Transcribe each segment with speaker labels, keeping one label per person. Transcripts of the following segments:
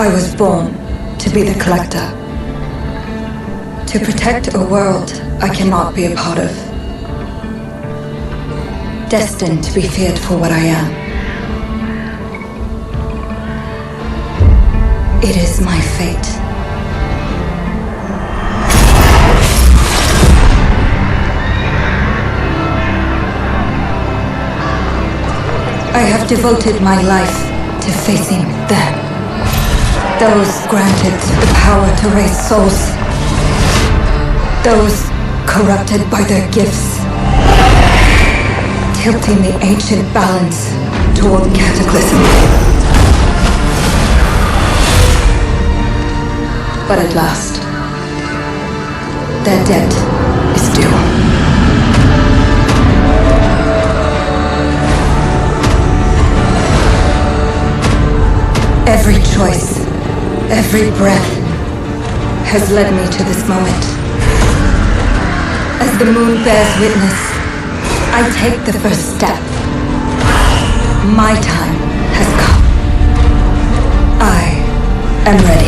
Speaker 1: I was born to be the collector. To protect a world I cannot be a part of. Destined to be feared for what I am. It is my fate. I have devoted my life to facing them. Those granted the power to raise souls. Those corrupted by their gifts. Tilting the ancient balance toward cataclysm. But at last, their debt is due. Every choice, every breath has led me to this moment. As the moon bears witness, I take the first step. My time has come. I am ready.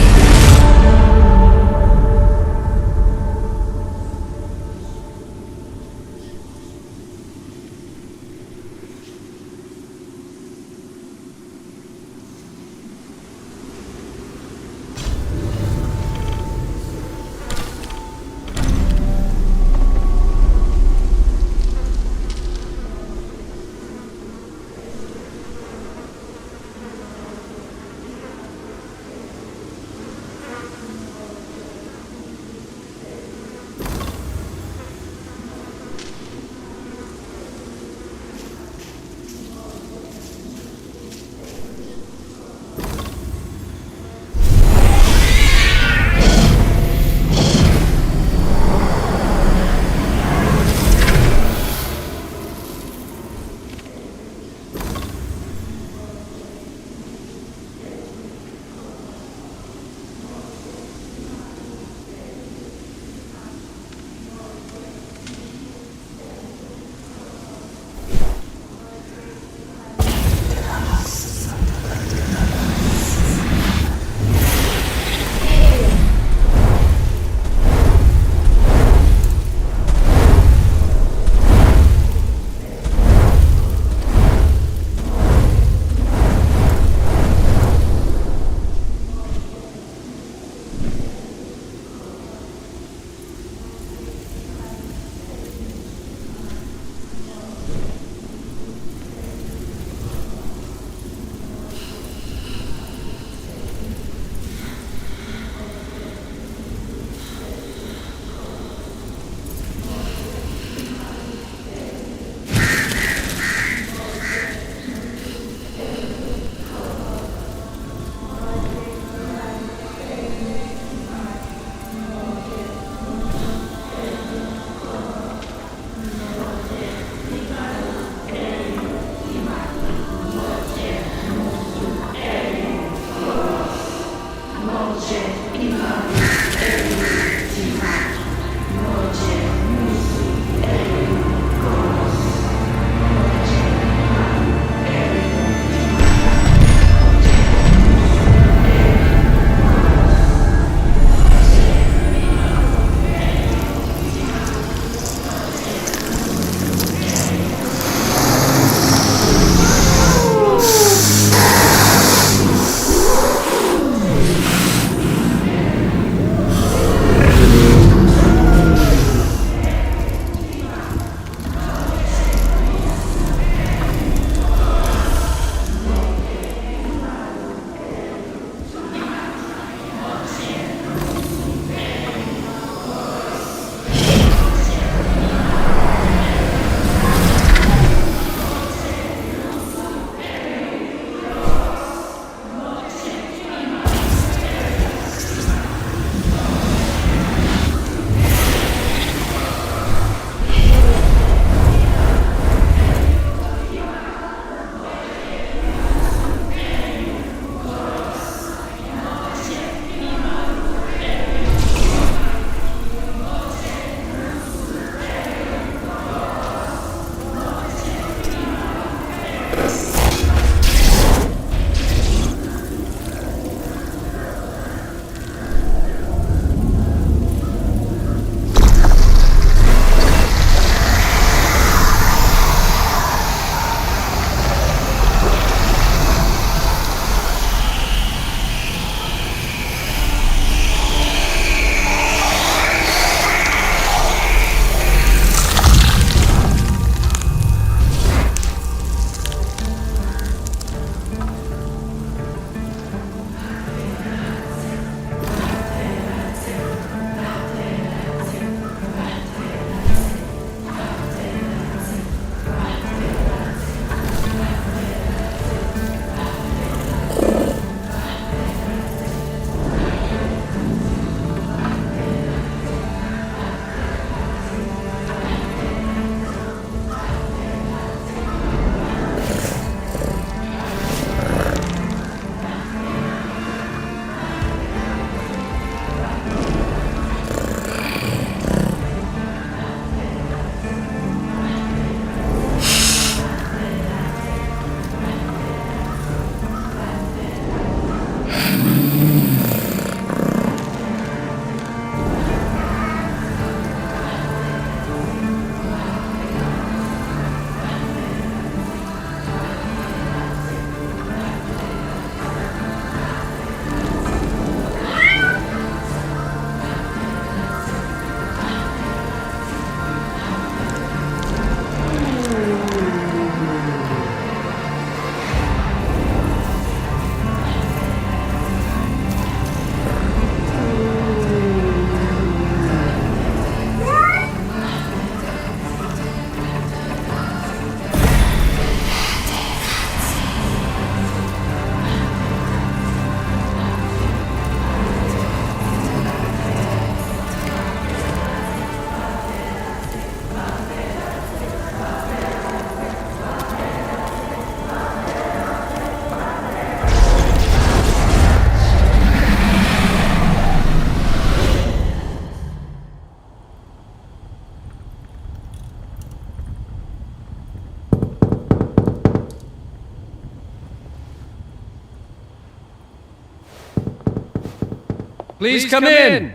Speaker 2: Please come in.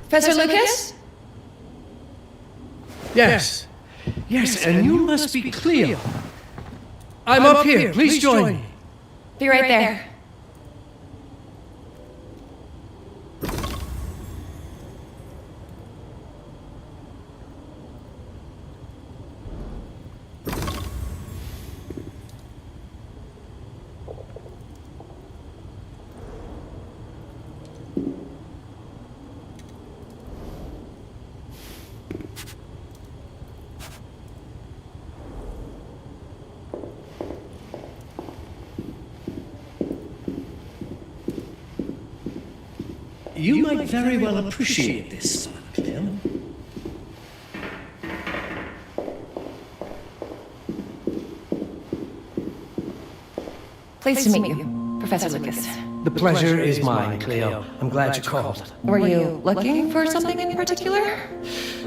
Speaker 3: Professor Lucas?
Speaker 2: Yes. Yes, and you must be Cleo. I'm up here. Please join me.
Speaker 3: Be right there.
Speaker 2: You might very well appreciate this, Cleo.
Speaker 3: Pleased to meet you, Professor Lucas.
Speaker 2: The pleasure is mine, Cleo. I'm glad you called.
Speaker 3: Were you looking for something in particular?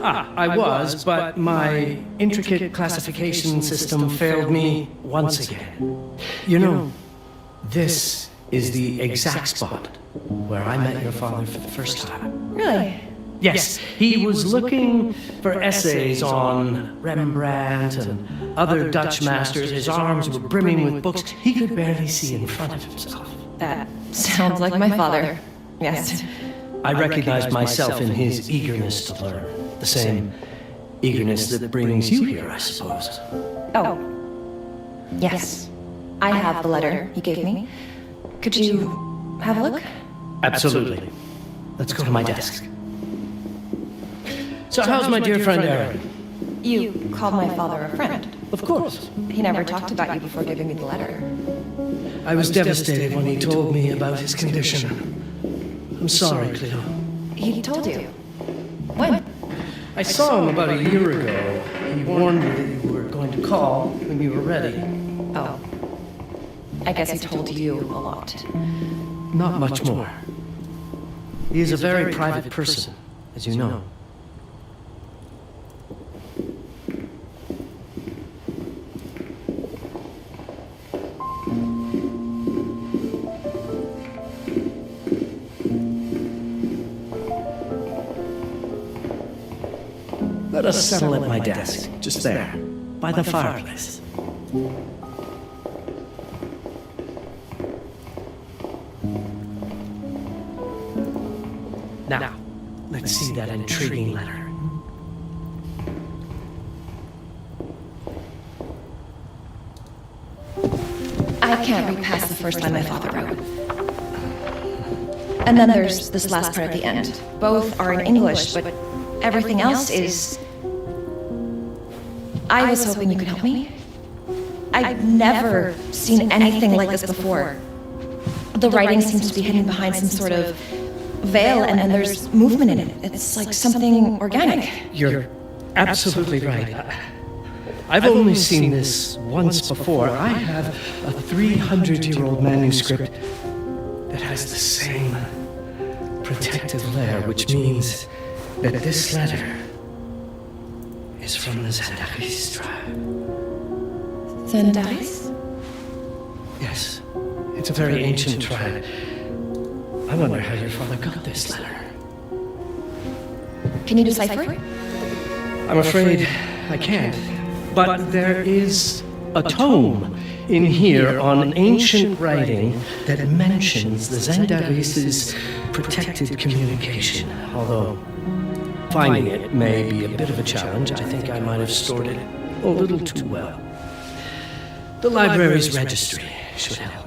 Speaker 2: I was, but my intricate classification system failed me once again. You know, this is the exact spot where I met your father for the first time.
Speaker 3: Really?
Speaker 2: Yes, he was looking for essays on Rembrandt and other Dutch masters. His arms were brimming with books. He could barely see in front of himself.
Speaker 3: That sounds like my father. Yes.
Speaker 2: I recognized myself in his eagerness to learn. The same eagerness that brings you here, I suppose.
Speaker 3: Oh. Yes. I have the letter you gave me. Could you have a look?
Speaker 2: Absolutely. Let's go to my desk. So how's my dear friend Aaron?
Speaker 3: You called my father a friend.
Speaker 2: Of course.
Speaker 3: He never talked about you before giving me the letter.
Speaker 2: I was devastated when he told me about his condition. I'm sorry, Cleo.
Speaker 3: He told you? When?
Speaker 2: I saw him about a year ago. He warned me that you were going to call when you were ready.
Speaker 3: Oh. I guess he told you a lot.
Speaker 2: Not much more. He is a very private person, as you know. Let us settle at my desk, just there, by the fireplace. Now, let's see that intriguing letter.
Speaker 3: I can't read past the first line my father wrote. And then there's this last part at the end. Both are in English, but everything else is... I was hoping you could help me. I've never seen anything like this before. The writing seems to be hidden behind some sort of veil, and then there's movement in it. It's like something organic.
Speaker 2: You're absolutely right. I've only seen this once before. I have a 300-year-old manuscript that has the same protective layer, which means that this letter is from the Zandaris tribe.
Speaker 3: Zandaris?
Speaker 2: Yes, it's a very ancient tribe. I wonder how your father got this letter.
Speaker 3: Can you decipher it?
Speaker 2: I'm afraid I can't. But there is a tome in here on ancient writing that mentions the Zandaris' protected communication. Although finding it may be a bit of a challenge, I think I might have stored it a little too well. The library's registry should help.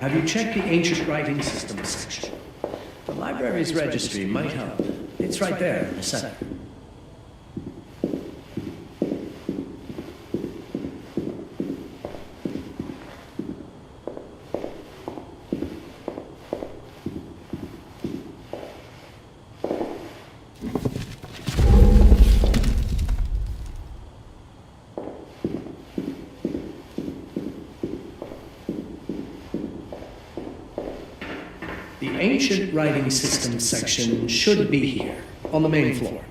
Speaker 2: Have you checked the ancient writing system section? The library's registry might help. It's right there in the center. The ancient writing system section should be here, on the main floor.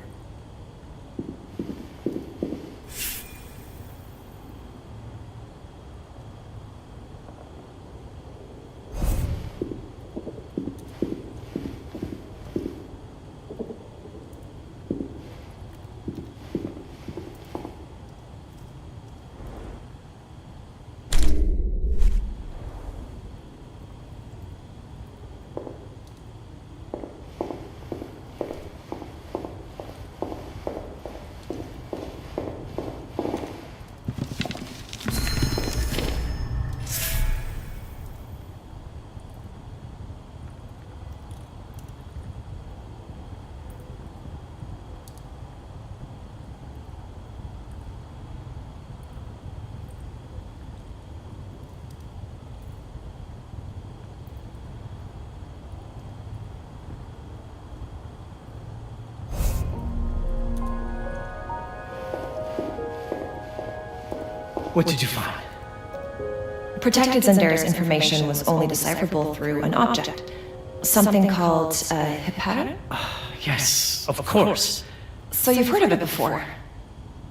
Speaker 2: What did you find?
Speaker 3: Protected Zendara's information was only decipherable through an object. Something called a Hipara?
Speaker 2: Yes, of course.
Speaker 3: So you've heard of it before?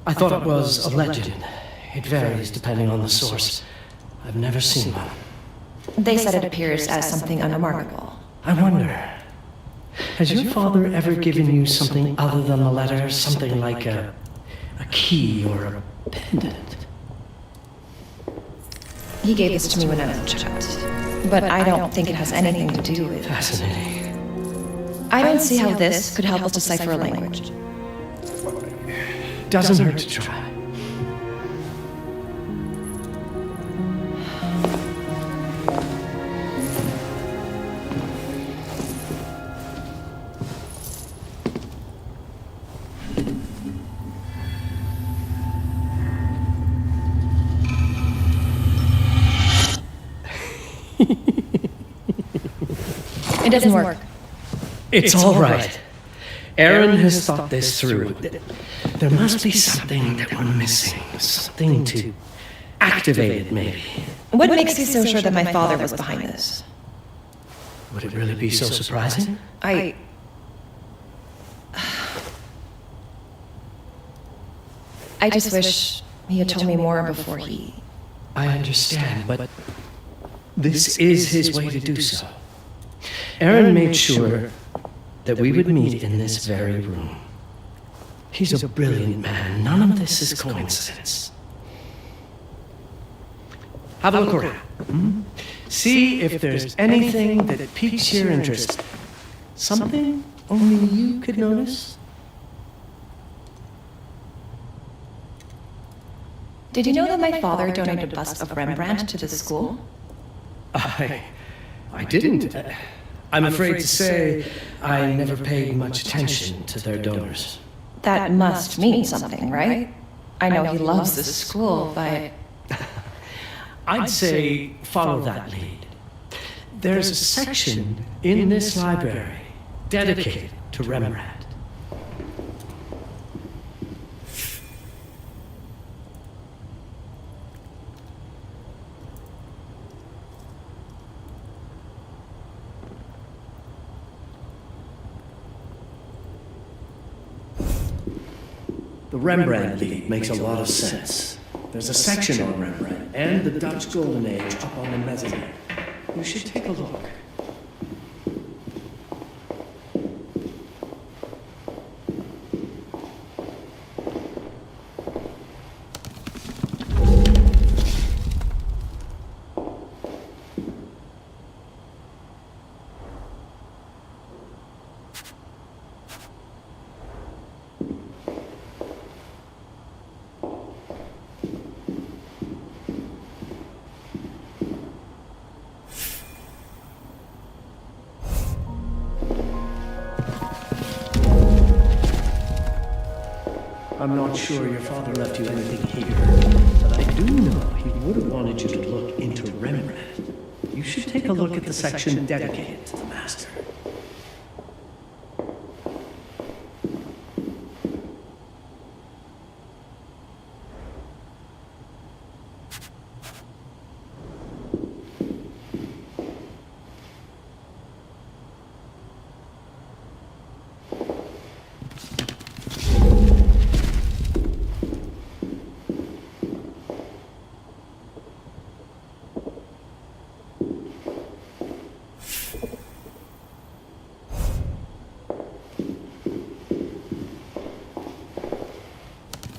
Speaker 2: I thought it was a legend. It varies depending on the source. I've never seen one.
Speaker 3: They said it appears as something unremarkable.
Speaker 2: I wonder, has your father ever given you something other than a letter? Something like a key or a pendant?
Speaker 3: He gave this to me when I was a child. But I don't think it has anything to do with...
Speaker 2: Fascinating.
Speaker 3: I don't see how this could help us decipher a language.
Speaker 2: Doesn't hurt to try.
Speaker 3: It doesn't work.
Speaker 2: It's all right. Aaron has thought this through. There must be something that we're missing. Something to activate it, maybe.
Speaker 3: What makes you so sure that my father was behind this?
Speaker 2: Would it really be so surprising?
Speaker 3: I just wish he had told me more before he...
Speaker 2: I understand, but this is his way to do so. Aaron made sure that we would meet in this very room. He's a brilliant man. None of this is coincidence. Have a look around. See if there's anything that piques your interest. Something only you could notice.
Speaker 3: Did you know that my father donated a bust of Rembrandt to the school?
Speaker 2: I didn't. I'm afraid to say I never paid much attention to their donors.
Speaker 3: That must mean something, right? I know he loves this school, but...
Speaker 2: I'd say follow that lead. There's a section in this library dedicated to Rembrandt. The Rembrandt lead makes a lot of sense. There's a section on Rembrandt and the Dutch Golden Age up on the mezzanine. You should take a look. I'm not sure your father left you anything here, but I do know he would have wanted you to look into Rembrandt. You should take a look at the section dedicated to the master.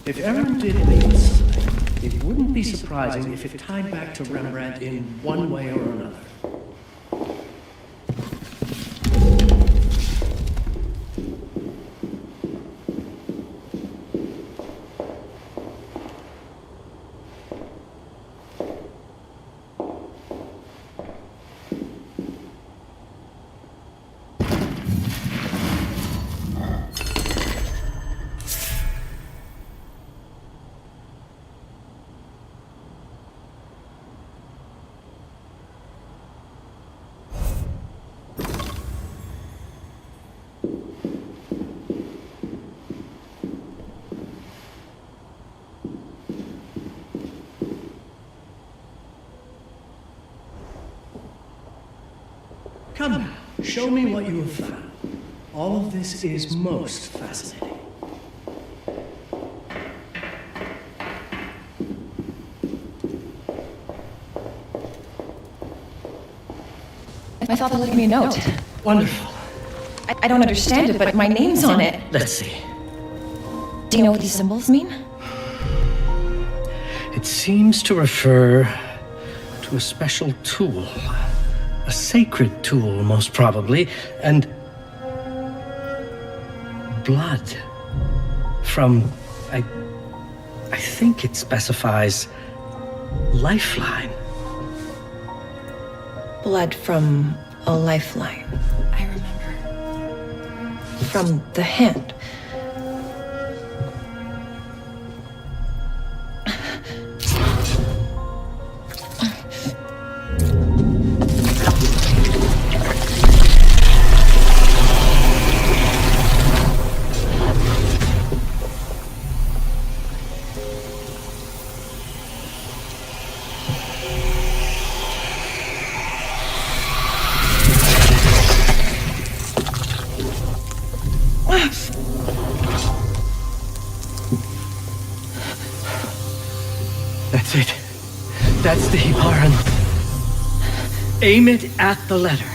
Speaker 2: If Aaron did leave us something, it wouldn't be surprising if it tied back to Rembrandt in one way or another. Come now, show me what you have found. All of this is most fascinating.
Speaker 3: My father left me a note.
Speaker 2: Wonderful.
Speaker 3: I don't understand it, but my name's on it.
Speaker 2: Let's see.
Speaker 3: Do you know what these symbols mean?
Speaker 2: It seems to refer to a special tool. A sacred tool, most probably, and blood from, I think it specifies lifeline.
Speaker 3: Blood from a lifeline. I remember. From the hand.
Speaker 2: That's it. That's the Baron. Aim it at the letter.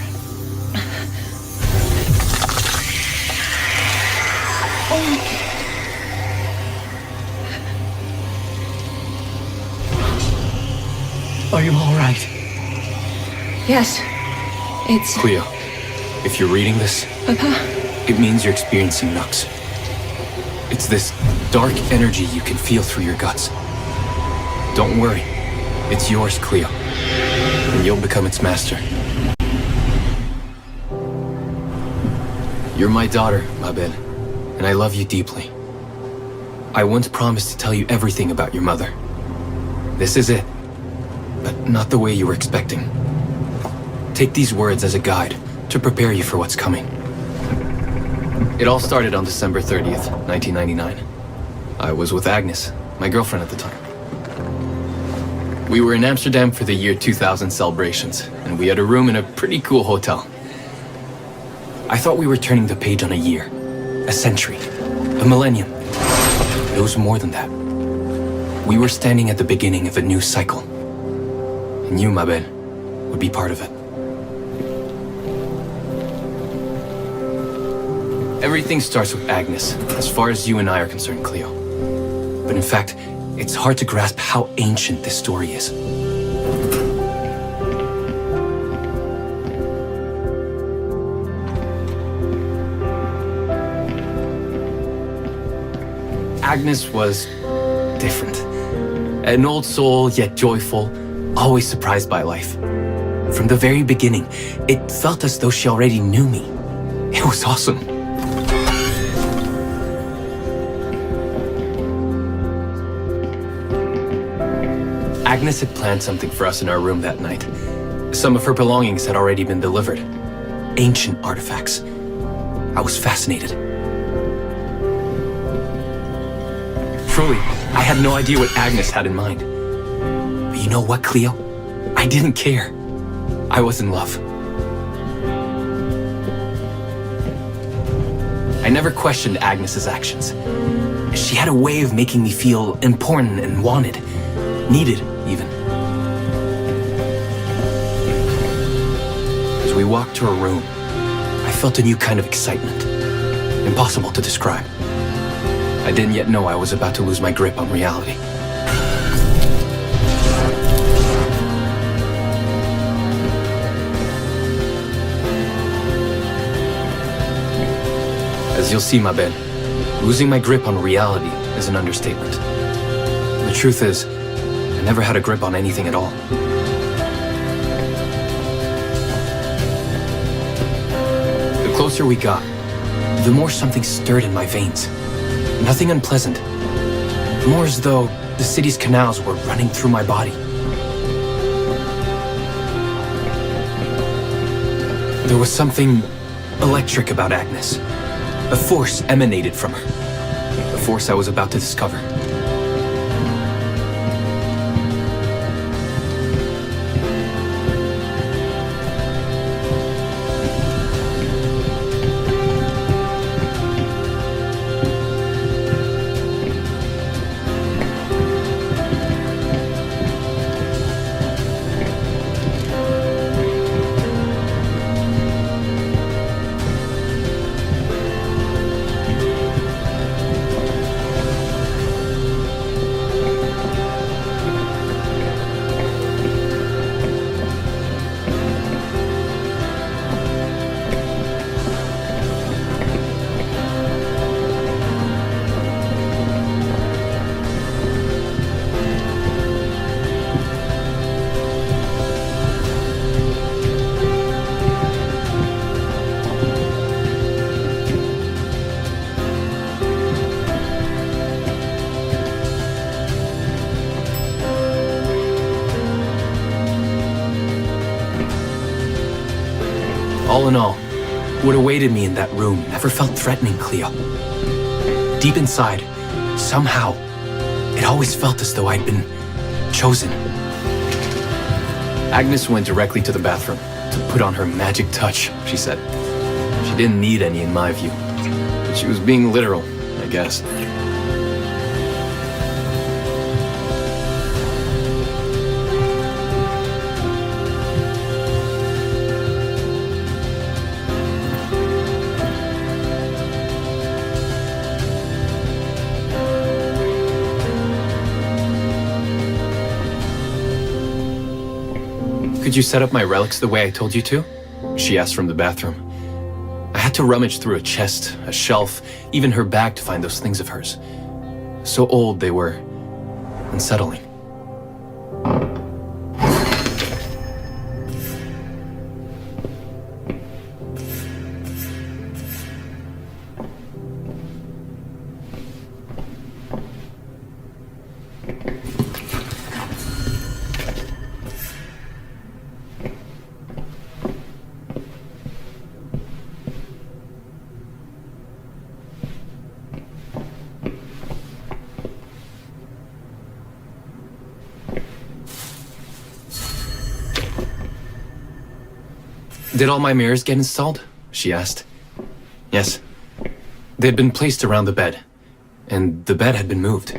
Speaker 2: Are you all right?
Speaker 3: Yes. It's...
Speaker 4: Cleo, if you're reading this,
Speaker 3: Papa?
Speaker 4: it means you're experiencing Nux. It's this dark energy you can feel through your guts. Don't worry. It's yours, Cleo. And you'll become its master. You're my daughter, Mabel, and I love you deeply. I once promised to tell you everything about your mother. This is it, but not the way you were expecting. Take these words as a guide to prepare you for what's coming. It all started on December 30th, 1999. I was with Agnes, my girlfriend at the time. We were in Amsterdam for the year 2000 celebrations, and we had a room in a pretty cool hotel. I thought we were turning the page on a year, a century, a millennium. It was more than that. We were standing at the beginning of a new cycle. And you, Mabel, would be part of it. Everything starts with Agnes, as far as you and I are concerned, Cleo. But in fact, it's hard to grasp how ancient this story is. Agnes was different. An old soul, yet joyful, always surprised by life. From the very beginning, it felt as though she already knew me. It was awesome. Agnes had planned something for us in our room that night. Some of her belongings had already been delivered. Ancient artifacts. I was fascinated. Truly, I had no idea what Agnes had in mind. But you know what, Cleo? I didn't care. I was in love. I never questioned Agnes's actions. She had a way of making me feel important and wanted. Needed, even. As we walked to her room, I felt a new kind of excitement. Impossible to describe. I didn't yet know I was about to lose my grip on reality. As you'll see, my Ben, losing my grip on reality is an understatement. The truth is, I never had a grip on anything at all. The closer we got, the more something stirred in my veins. Nothing unpleasant. More as though the city's canals were running through my body. There was something electric about Agnes. A force emanated from her. The force I was about to discover. All in all, what awaited me in that room never felt threatening, Cleo. Deep inside, somehow, it always felt as though I'd been chosen. Agnes went directly to the bathroom to put on her magic touch, she said. She didn't need any in my view, but she was being literal, I guess. Could you set up my relics the way I told you to? She asked from the bathroom. I had to rummage through a chest, a shelf, even her bag to find those things of hers. So old they were unsettling. Did all my mirrors get installed? She asked. Yes. They had been placed around the bed, and the bed had been moved.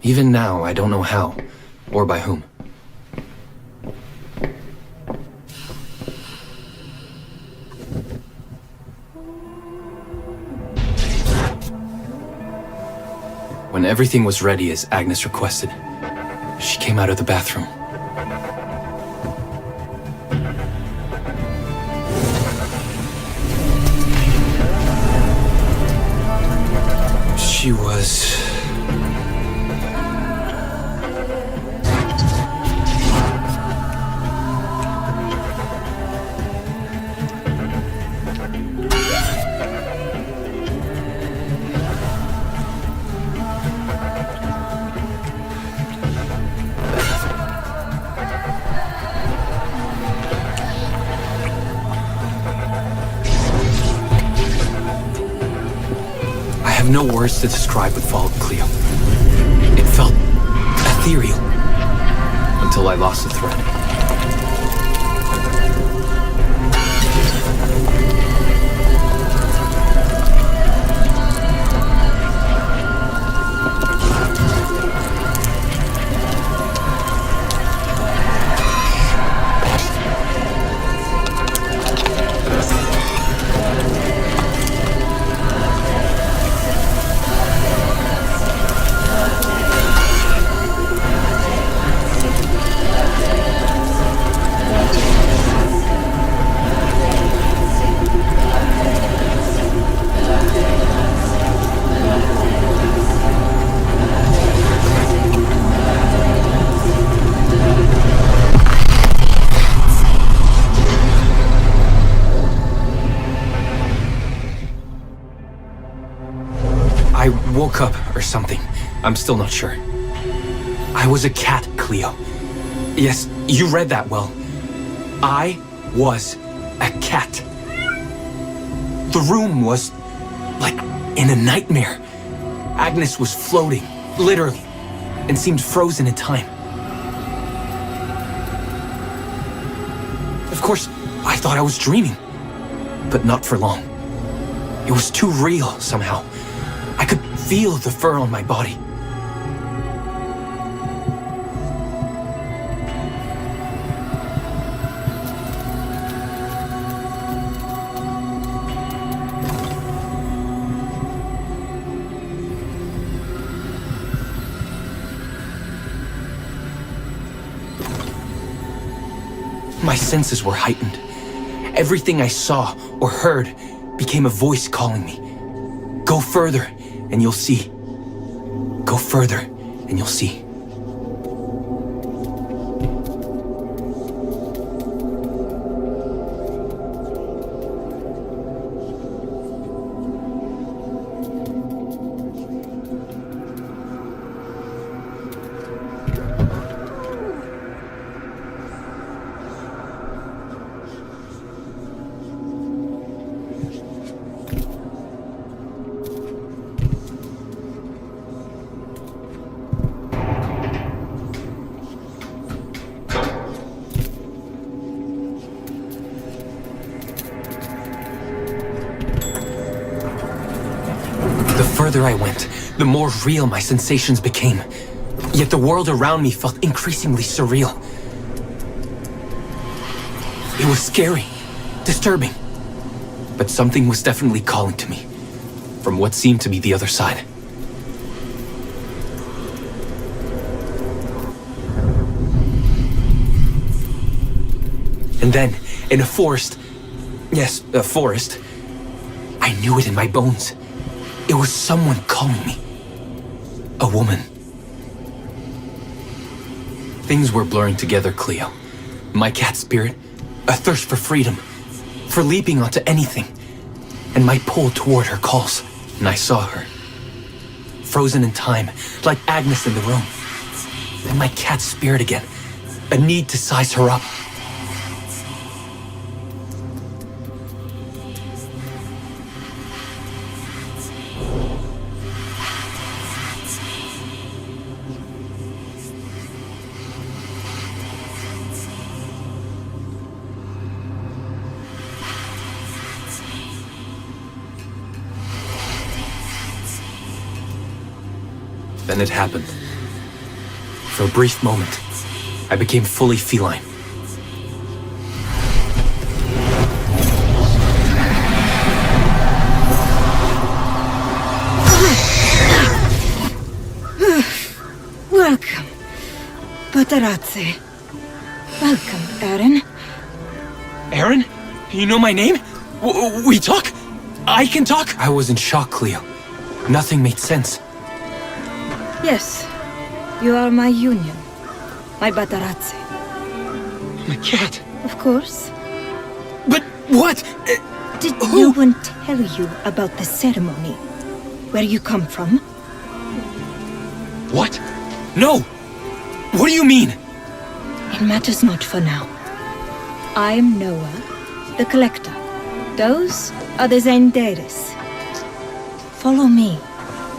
Speaker 4: Even now, I don't know how, or by whom. When everything was ready as Agnes requested, she came out of the bathroom. She was... have no words to describe what followed, Cleo. It felt ethereal until I lost the thread. I woke up or something. I'm still not sure. I was a cat, Cleo. Yes, you read that well. I was a cat. The room was like in a nightmare. Agnes was floating, literally, and seemed frozen in time. Of course, I thought I was dreaming, but not for long. It was too real somehow. I could feel the fur on my body. My senses were heightened. Everything I saw or heard became a voice calling me. Go further, and you'll see. Go further, and you'll see. The further I went, the more real my sensations became. Yet the world around me felt increasingly surreal. It was scary, disturbing, but something was definitely calling to me, from what seemed to be the other side. And then, in a forest, yes, a forest, I knew it in my bones. It was someone calling me. A woman. Things were blurring together, Cleo. My cat spirit, a thirst for freedom, for leaping onto anything, and my pull toward her calls. And I saw her. Frozen in time, like Agnes in the room. And my cat spirit again, a need to size her up. Then it happened. For a brief moment, I became fully feline.
Speaker 1: Welcome, Patarazzi. Welcome, Aaron.
Speaker 4: Aaron? You know my name? We talk? I can talk? I was in shock, Cleo. Nothing made sense.
Speaker 1: Yes, you are my union, my Patarazzi.
Speaker 4: My cat.
Speaker 1: Of course.
Speaker 4: But what?
Speaker 1: Did no one tell you about the ceremony? Where you come from?
Speaker 4: What? No! What do you mean?
Speaker 1: It matters not for now. I am Noah, the Collector. Those are the Zenderis. Follow me.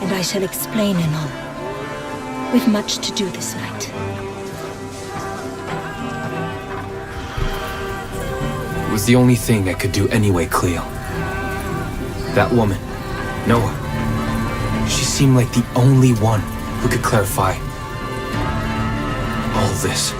Speaker 5: and I shall explain anon. We've much to do this night.
Speaker 4: It was the only thing I could do anyway, Cleo. That woman, Noah, she seemed like the only one who could clarify all this.